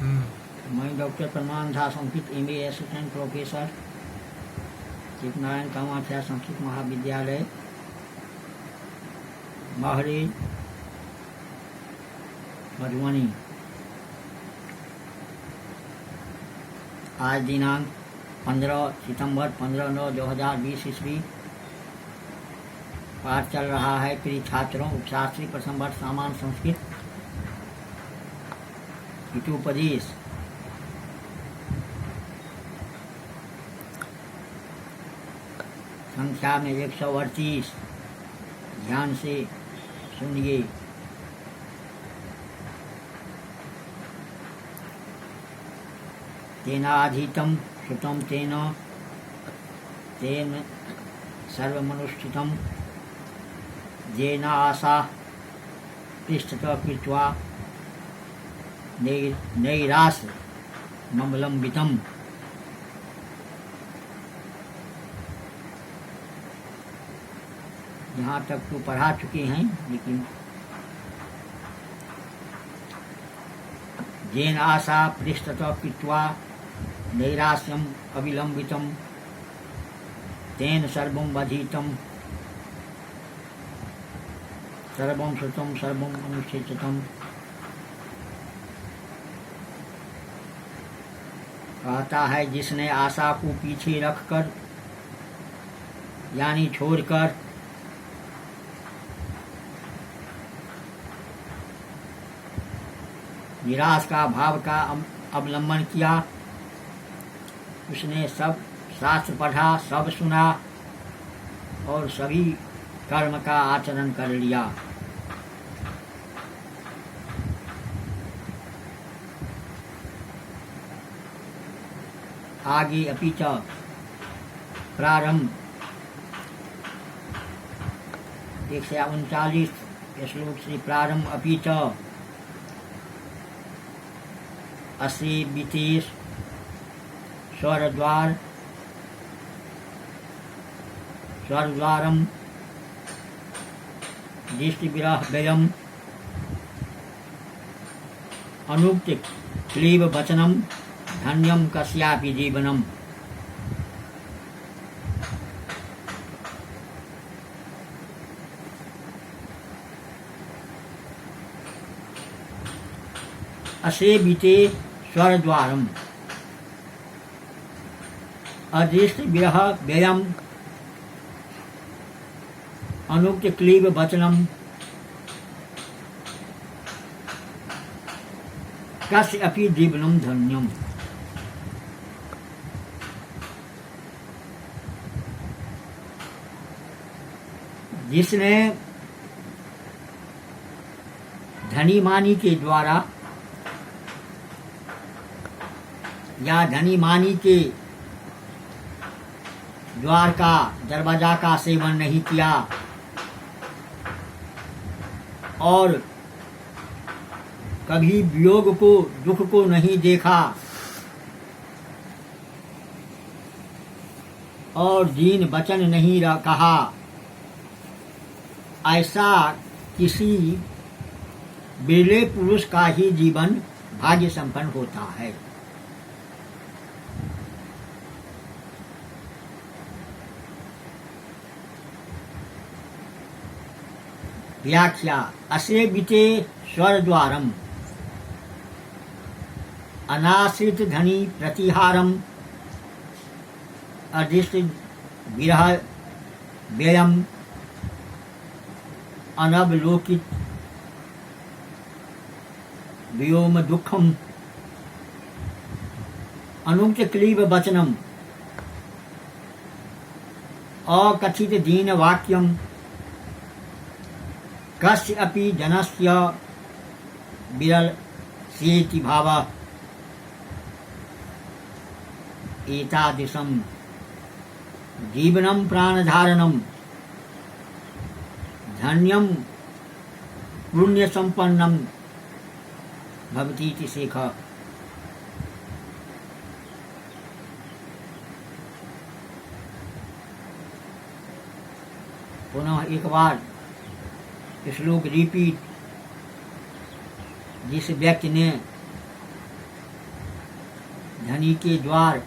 मैं doctor Praman Das Ankit MA assistant professor Chitnarayan Kamakhya Sanskrit महाविद्यालय महरी मधुबनी। आज दिनांक 15 सितंबर 15/9/2020 ईस्वी। पाठ चल रहा है प्रिय छात्रों उपशास्त्री प्रथम वर्ष सामान्य संस्कृत हितोपदेश। संख्या में 138। ध्यान से सुनिए। तेनाधीतं श्रुतं तेन सर्वमनुष्ठितं येन आशा पृष्ठतः कृत्वा नैरास ममलंबितम्। यहाँ तक तो पढ़ा चुके हैं, लेकिन येन आशा पृष्ठतः कृत्वा नैरास्यम् अविलंबितं तेन सर्वं बधितं सर्वं श्रुतं सर्वं अनुष्ठितं। कहता है जिसने आशा को पीछे रखकर यानी छोड़कर निराश का भाव का अवलंबन किया, उसने सब शास्त्र पढ़ा, सब सुना और सभी कर्म का आचरण कर लिया। आगे अपि च प्रारंभ 139 श्लोक से प्रारंभ अपि च अस्य वितेश स्वर्द्वारम दृष्टिविरह व्ययम अनुक्त क्लीब वचनम धन्यम कस्यापि जीवनम। असेविते स्वर्द्वारम अदृष्ट विरह व्ययम अनुक्त क्लीब वचनम कस्य अपि जीवनम धन्यम। जिसने धनी मानी के द्वारा या धनी मानी के द्वार का दरवाजा का सेवन नहीं किया और कभी वियोग को दुख को नहीं देखा और दीन वचन नहीं कहा, ऐसा किसी बिरले पुरुष का ही जीवन भाग्य संपन्न होता है। व्याख्या असेविते स्वर्द्वारम अनाश्रित धनी प्रतिहारम अदृष्ट विरह व्ययम अनवलोकित व्योम दुखम अनुक्त क्लीब वचनम अकथित दीन वाक्यम कस्य अपि जनस्य विरल सेति भावः एतादृशं जीवनं प्राणधारणं धन्यं पुण्यसंपन्नं भवतीति शेख। पुनः एक बार श्लोक रिपीट। जिस व्यक्ति ने धनी के द्वार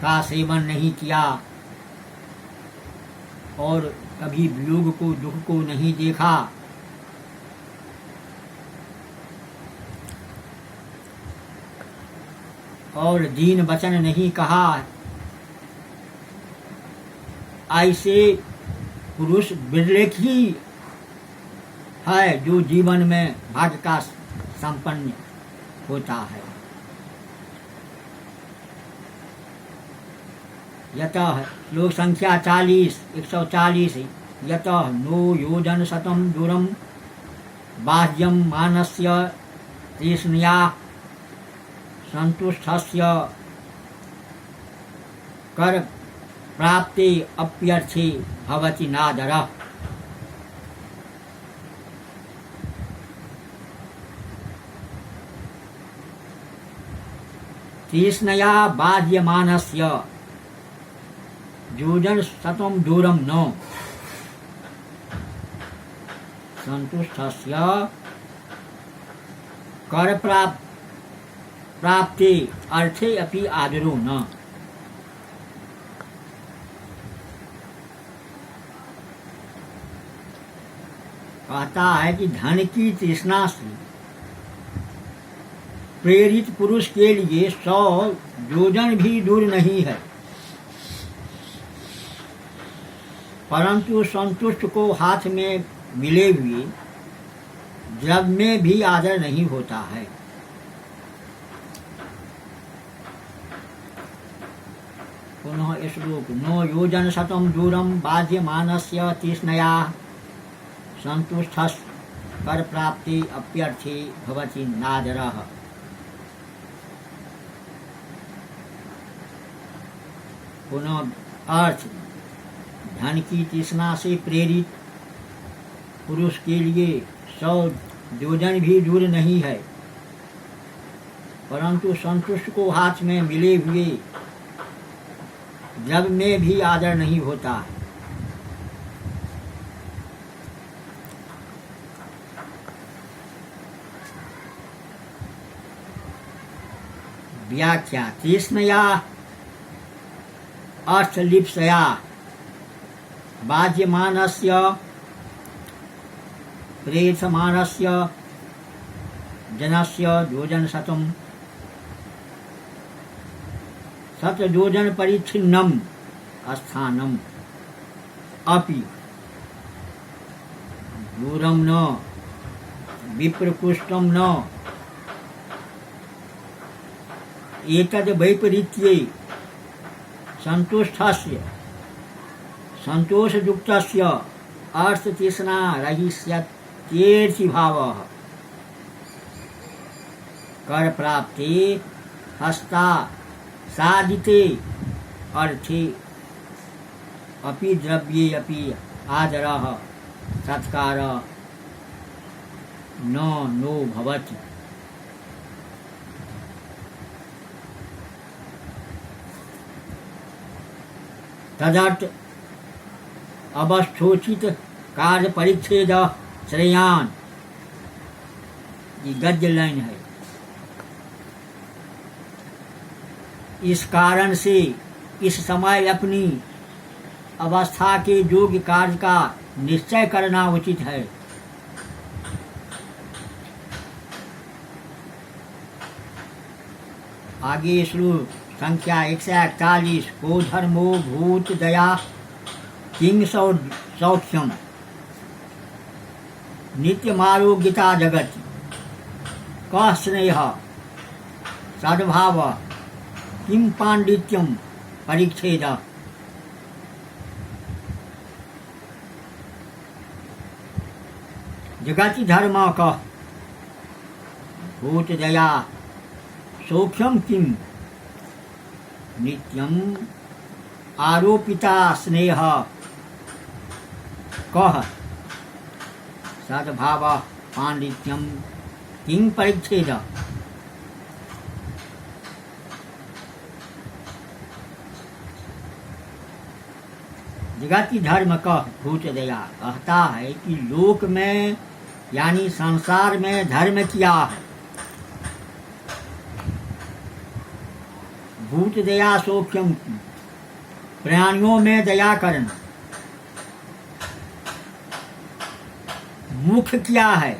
का सेवन नहीं किया और कभी वियोग को, दुख को नहीं देखा, और दीन वचन नहीं कहा, ऐसे पुरुष बिरले ही है जो जीवन में भाग्य का संपन्न होता है। यतः श्लोक संख्या 140 यतः नो योजन शतम दूरम बाह्यम मानस्य तृष्णया संतुष्टस्य कर प्राप्ते अप्यर्थे भवति नादरः। तृष्णया बाह्यमानस्य योजन शतम दूरम न संतुष्टस्य कर प्राप्ते अर्थे अपि आदरो न। कहता है कि धन की तृष्णा से प्रेरित पुरुष के लिए 100 योजन भी दूर नहीं है, परंतु संतुष्ट को हाथ में मिले हुए द्रव्य में भी आदर नहीं होता है। पुनः श्लोक नो योजन शतम दूरम बाध्यमानस्य तृष्णया संतुष्टस् कर प्राप्ति अप्यर्थे भवति नादरः। पुनः अर्थ धन की तृष्णा से प्रेरित पुरुष के लिए 100 योजन भी दूर नहीं है, परंतु संतुष्ट को हाथ में मिले हुए द्रव्य में भी आदर नहीं होता। व्याख्या तृष्णया अर्थलिप्सया बाध्यमानस्य प्रेषमानस्य जनस्य योजन शतम शतयोजन परिच्छिन्नम स्थानम अपि दूरम न विप्रकुष्टम न एतद् वैपरीत्ये संतुष्टस्य संतोषयुक्तस्य अर्थतृष्णा रहिष्यत्येति भावः। कर प्राप्ते हस्ता साधिते अर्थे अपि द्रव्ये अपि आदरः सत्कार नो भवति। तदर्थ अवस्थोचित कार्य परिच्छेद श्रेयान, ये गद्य लाइन है। इस कारण से इस समय अपनी अवस्था के योग्य कार्य का निश्चय करना उचित है। आगे श्लोक संख्या 141 को धर्मो भूत दया किंग सौख्यम नित्यमारोग्यता जगत कः स्नेह सद्भाव किम पांडित्यम परिच्छेद। जगति धर्म कः भूत दया सौख्यम किम नित्यम आरोपिता स्नेह कः सद्भाव पांडित्यम किं परिच्छेद। जगति धर्म कः भूत दया कहता है कि लोक में यानी संसार में धर्म क्या है, भूत दया सौख्यम, प्राणियों में दया करना। मुख्य क्या है?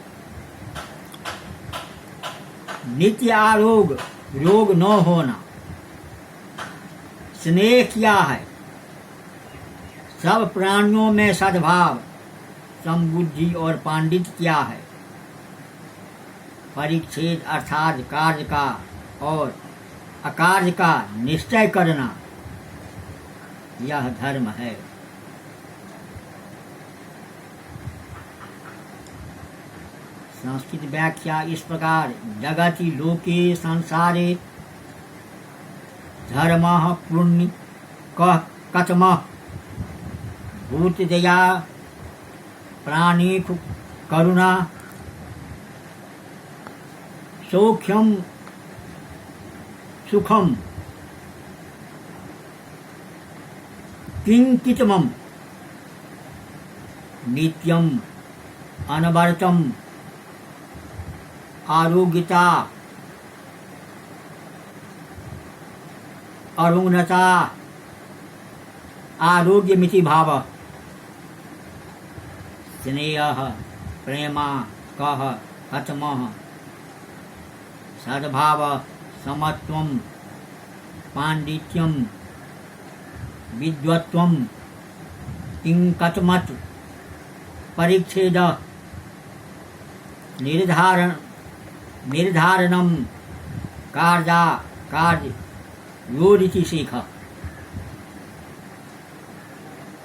नित्य आरोग, रोग न होना। स्नेह क्या है? सब प्राणियों में सद्भाव, समबुद्धि और पांडित्य क्या है? परिच्छेद अर्थात कार्य का और अकार्य का निश्चय करना, यह धर्म है। संस्कृत व्याख्या इस प्रकार: जगति लोके संसारे धर्मः पुण्य कः कथमः, भूत दया प्राणी करुणा सौख्यम सुखम किंकितमम नित्यम अनवरतम आरोग्यता अरुणता आरोग्यमिति भावः। स्नेहः प्रेमा कः कथमः, सद्भावः समत्वं पांडित्यं विद्वत्वं किंकतमत्, परिच्छेदः निर्धारणं कार्य योरिति सीखः।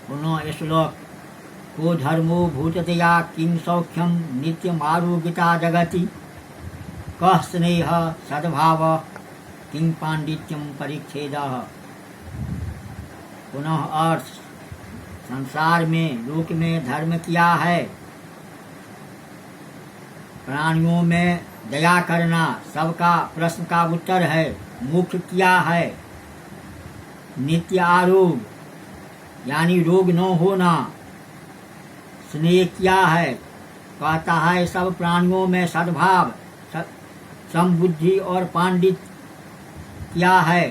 पुनः श्लोक: को धर्मो भूतदया किं सौख्यम नित्यम आरोग्यता जगति, कः स्नेहः सद्भावः किं पांडित्यम परिच्छेदः। पुनः अर्थ: संसार में लोक में धर्म क्या है? प्राणियों में दया करना। सबका प्रश्न का उत्तर है। मुख्य क्या है? नित्य आरोग यानी रोग न होना। स्नेह क्या है? कहता है सब प्राणियों में सद्भाव, समबुद्धि और पांडित्य क्या है?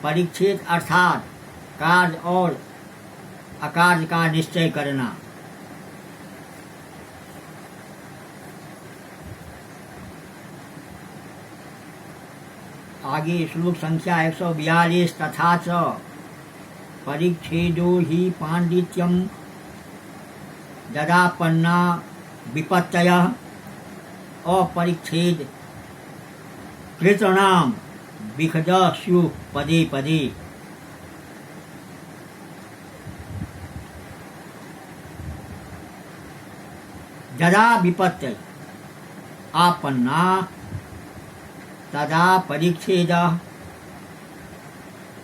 परिच्छेद अर्थात कार्य और अकार्य का निश्चय करना। आगे श्लोक संख्या 142 तथा च परिच्छेदो हि पांडित्यम ददापन्ना विपत्तयः अपरिच्छेद कृतनाम विखदः स्युः पदे पदे। यदा विपत्तय आपन्ना तदा परिच्छेदः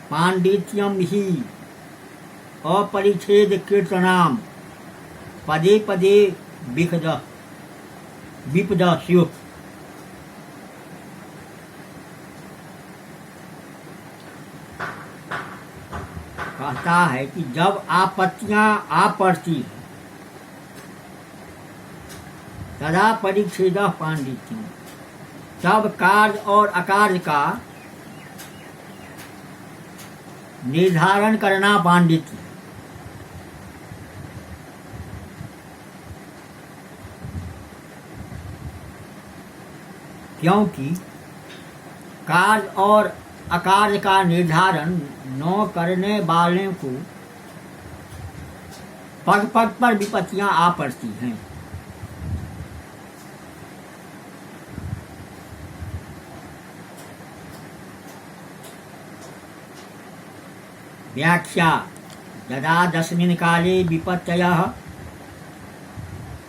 पांडित्यम हि अपरिच्छेद कीर्तनाम पदे पदे विपदः स्युः। कहता है कि जब आपत्तियां आ पड़ती है तदा परिच्छेदः पांडित्यम, तब कार्य और अकार्य का निर्धारण करना पांडित्य। क्योंकि कार्य और अकार्य का निर्धारण न करने वाले को पग पग पर विपत्तियां आ पड़ती हैं। व्याख्या: यदा दस्मिन् काले विपत्तयः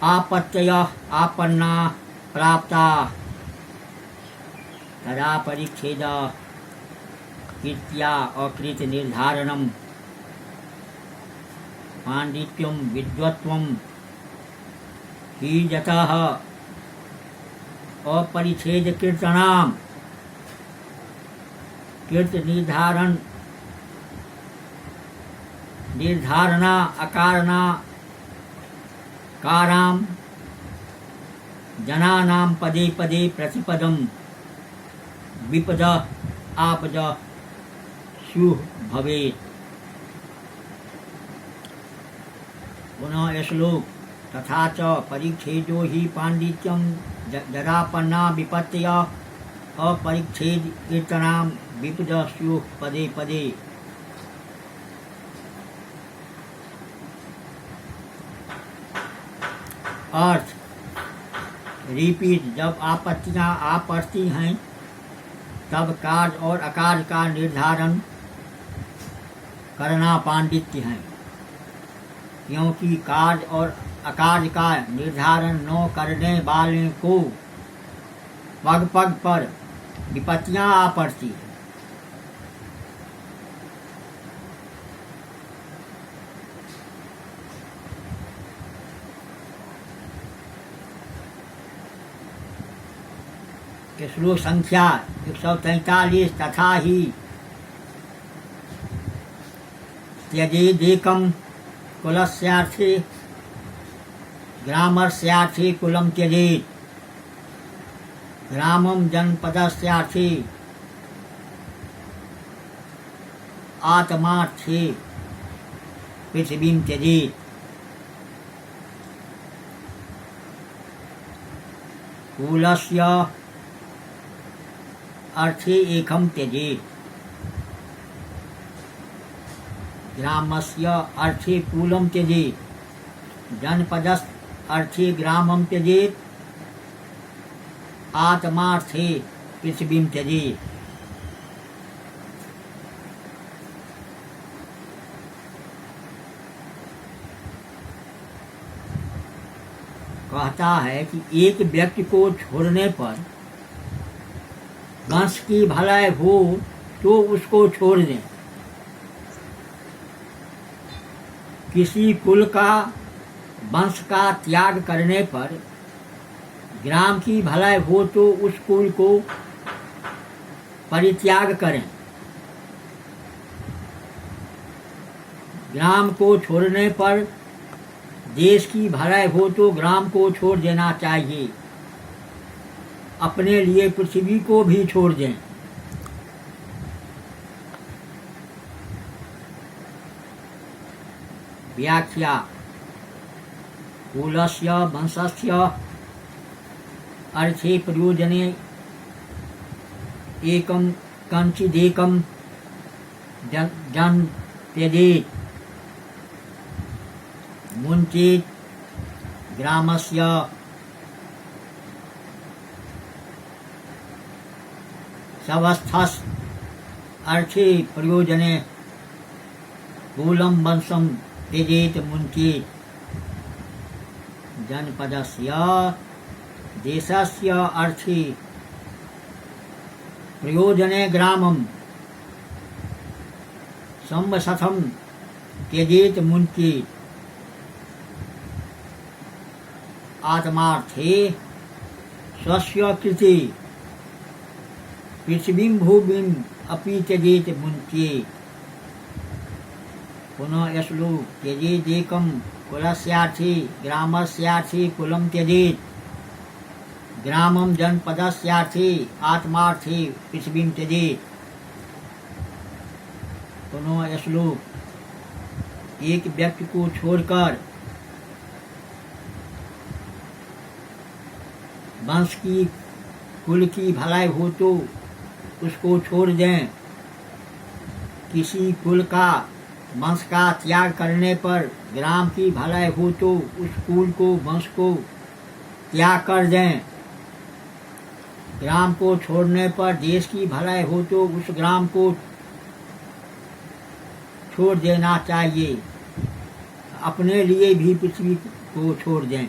आपत्तयः आपन्ना प्राप्ता तदा परिच्छेदः कीर्त्या अकृत निर्धारणं पांडित्यं विद्वत्वं हि यतः अपरिच्छेद कीर्तनाम कीर्त निर्धारणा अकारणा काराम जनानां पदे पदे प्रतिपदम विपद आपद स्युः भवेत्। पुनः श्लोक तथा च परिच्छेदो हि पांडित्यं जरापन्ना विपत्तयः अपरिच्छेद कीर्तनां विपद स्युः पदे पदे। अर्थ रिपीट, जब आपत्तियां आ पड़ती हैं तब कार्य और अकार्य का निर्धारण करना पांडित्य है, क्योंकि कार्य और अकार्य का निर्धारण न करने वाले को पग पग पर विपत्तियां आ पड़ती है। श्लोक संख्या 143 तथा ही त्यजेदेकं कुलस्यार्थे ग्रामस्यार्थे कुलं त्यजेत्, ग्रामं जनपदस्यार्थे आत्मार्थे पृथिवीं त्यजेत्। कुलस्य अर्थे एकं त्यजेत्, ग्रामस्य अर्थे कुलं त्यजेत्, जनपदस्य अर्थे ग्रामं त्यजेत्, आत्मार्थे पृथिवीं त्यजेत्। कहता है कि एक व्यक्ति को छोड़ने पर वंश की भलाई हो तो उसको छोड़ दें, किसी कुल का वंश का त्याग करने पर ग्राम की भलाई हो तो उस कुल को परित्याग करें, ग्राम को छोड़ने पर देश की भलाई हो तो ग्राम को छोड़ देना चाहिए, अपने लिए पृथ्वी को भी छोड़ दें। व्याख्या कुलस्य वंशस्य अर्थे प्रयोजने एकं कंचिदेकं जन त्यजेत्, मुञ्चेत्, ग्रामस्य सवस्थस् अर्थे प्रयोजने कुलं वंशं त्यजेत्, मुञ्चेत्, जनपदस्य देशस्य अर्थे प्रयोजने ग्रामं संवसथं त्यजेत्, मुञ्चेत्, आत्मार्थे स्वस्य कृते पृथ्वीं भूमिं अपि त्यजेत्, मुञ्चेत्। पुनः श्लोक त्यजेदेकं कुलस्यार्थे ग्रामस्यार्थे कुलं त्यजेत्, ग्रामं जनपदस्यार्थे आत्मार्थे पृथ्वीं त्यजेत्। पुनः श्लोक एक व्यक्ति को छोड़कर वंश की कुल की भलाई हो तो उसको छोड़ दें, किसी कुल का वंश का त्याग करने पर ग्राम की भलाई हो तो उस कुल को वंश को त्याग कर दें, ग्राम को छोड़ने पर देश की भलाई हो तो उस ग्राम को छोड़ देना चाहिए, अपने लिए भी पृथ्वी को छोड़ दें।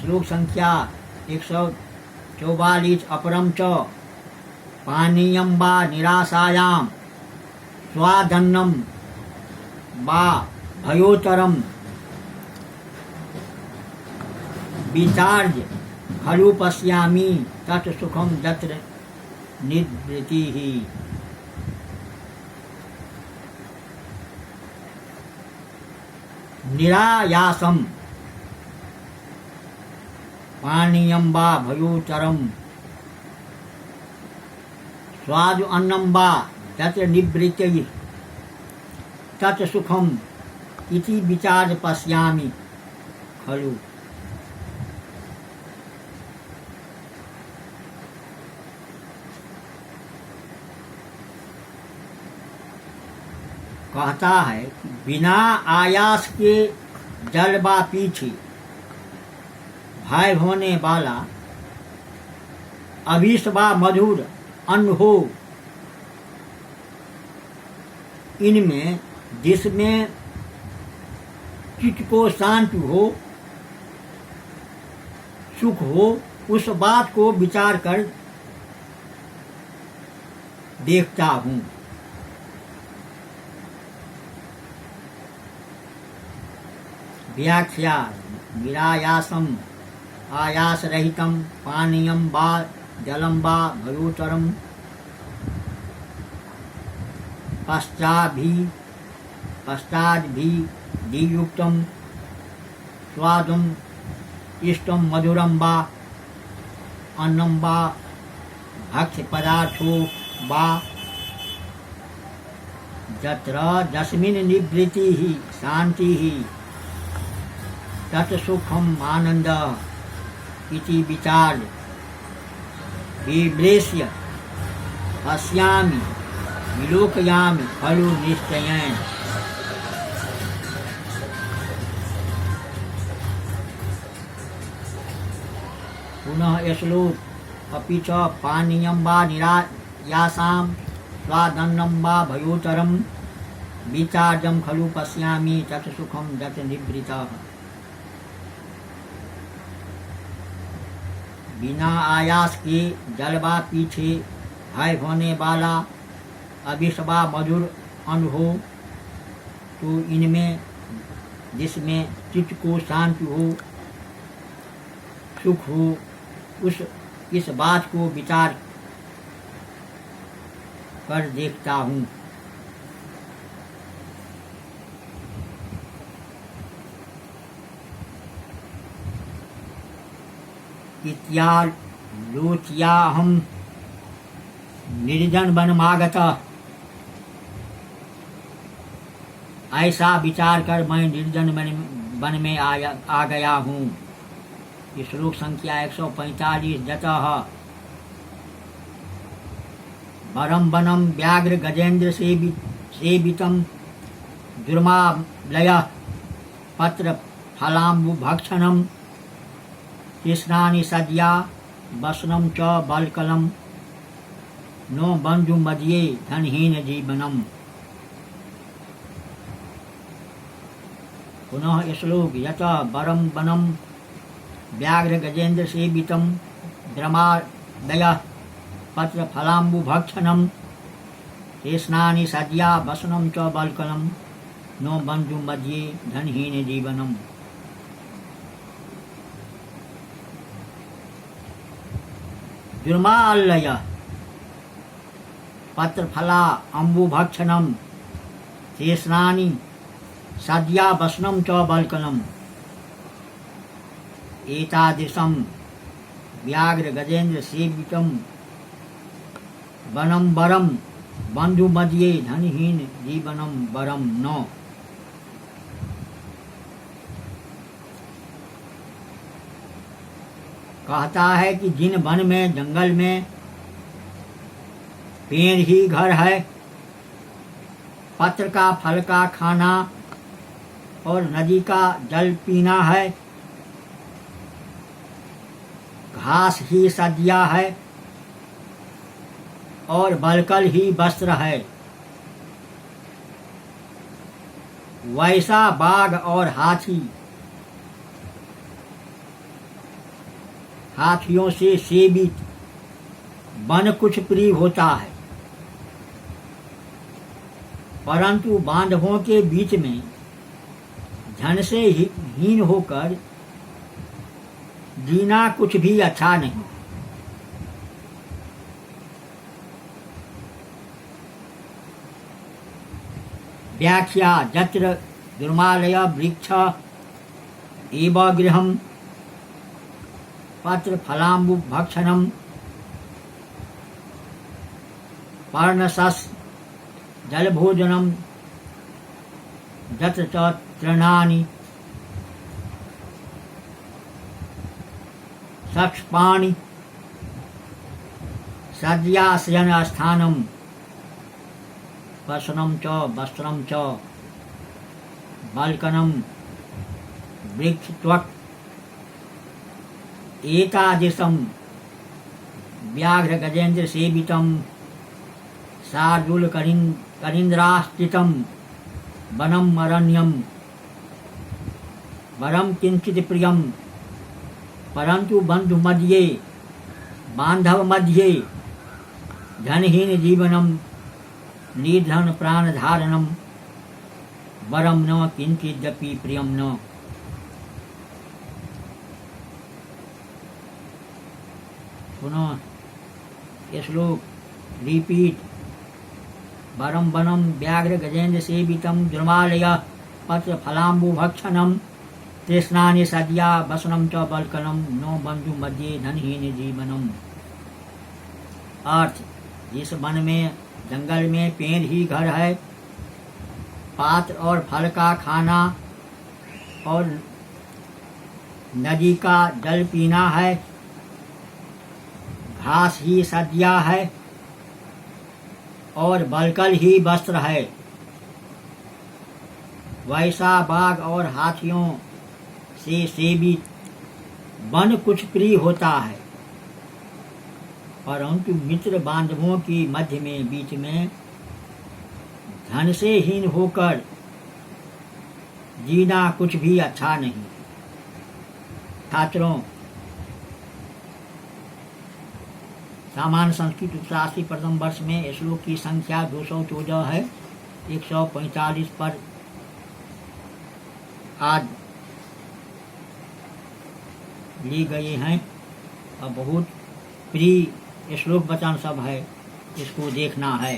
श्लोक संख्या 144 अपरम च पानीयं वा निराशायां स्वादन्नं वा भयोतरं विचार्य खलु पश्यामि तत् सुखं यत्र निवृत्तिः। निरायासम पानीयं वा भयोचरम् स्वादु अन्नं वा तत्र निवृत्तैः तत् सुखम् इति विचार पश्यामि खलु। कहता है बिना आयास के जल व पीछे भय होने वाला अभीष्ट व मधुर अन्न हो, इनमें जिसमें चित्त को शांति हो, सुख हो, उस बात को विचार कर देखता हूँ। व्याख्या निरायासम आयास रहितम पानीयम वा जलम वा भयोतरम पश्चाद भी दियुक्तम स्वादम इष्टम मधुरम वा अन्नम वा भक्ष्य पदार्थो वा जत्र जस्मिन् निवृत्ति ही शांति ही तत्सुखम आनंद इति विचार विश्लेष्य पश्यामि विलोकयामि खलु निश्चयेन। पुनः श्लोक अपि च पानीयं वा निरायासां स्वादन्नं वा भयोतरं विचार्यं खलु पश्यामि तत्सुखं यत् निवृत्तः। बिना आयास के जल व पीछे भय होने वाला अभिष्ट व मधुर अन्न हो, तो इनमें जिसमें चित्त को शांति हो, सुख हो, इस बात को विचार कर देखता हूँ। इत्यालोच्याहं निर्जन वनमागतः। ऐसा विचार कर मैं निर्जन वन में आ गया हूँ। श्लोक संख्या 145। जतः वरम वनम व्याघ्र गजेन्द्र सेवितम दुर्मालयः पत्र फलाम्बुभक्षणम् कृष्णानि सद्या वसनम च बलकलम नो बंधु मध्ये धनहीन जीवनम। पुनः श्लोक यत वरम वनम व्याघ्र गजेन्द्र सेवितम द्रमादयः पत्र फलाम्बुभक्षणम कृष्णानि सद्या वसनम च बलकलम नो बंधु मध्ये धनहीन जीवनम। दुर्मालय पत्रफला अम्बुभक्षणम शेषनानि सद्या वसनम च बलकलम। एतादृशं व्याघ्र गजेन्द्र सेवितम वनम वरम बंधु मध्ये धनहीन जीवनम वरम न। कहता है कि जिन वन में जंगल में पेड़ ही घर है, पत्र का फल का खाना और नदी का जल पीना है, घास ही सदिया है और बलकल ही वस्त्र है, वैसा बाघ और हाथियों से सेवित वन कुछ प्रिय होता है, परंतु बांधवों के बीच में धन से हीन होकर जीना कुछ भी अच्छा नहीं। व्याख्या जत्र दुर्मालय वृक्ष एव गृहम पत्र फलाम्बु भक्षणम पर्णशस जल भोजनम जत्र च तृणानि सक्षपाणि सज्याशयन स्थानम वसनम च वस्त्रम च बाल्कनम वृक्षत्वक एतादृशम व्याघ्र गजेन्द्र सेवितम शार्दूल करीन्द्रास्थितम वनम अरण्यम वरम किंचित प्रियम परंतु बंधु मध्ये बांधव मध्ये धनहीन जीवनम निर्धन प्राण धारणम वरम न किंचिदपि प्रियम न। पुनः श्लोक रिपीट। वरम वनम व्याघ्र गजेन्द्र सेवितम दुर्मालय पत्र फलाम्बु भक्षणम तृष्णानि सद्या वसनम च बल्कनम नो बंधु मध्ये धनहीन जीवनम। अर्थ, इस वन में जंगल में पेड़ ही घर है, पात्र और फल का खाना और नदी का जल पीना है, घास ही सज्जा है और बलकल ही वस्त्र है। वैसा बाघ और हाथियों से सेवित वन कुछ प्रिय होता है, परंतु मित्र बांधवों की मध्य में बीच में धन से हीन होकर जीना कुछ भी अच्छा नहीं। छात्रों, सामान्य संस्कृत उपशास्त्री प्रथम वर्ष में श्लोक की संख्या 214 है। 145 पर आज ली गए हैं और बहुत प्रिय श्लोक वचन सब है, इसको देखना है।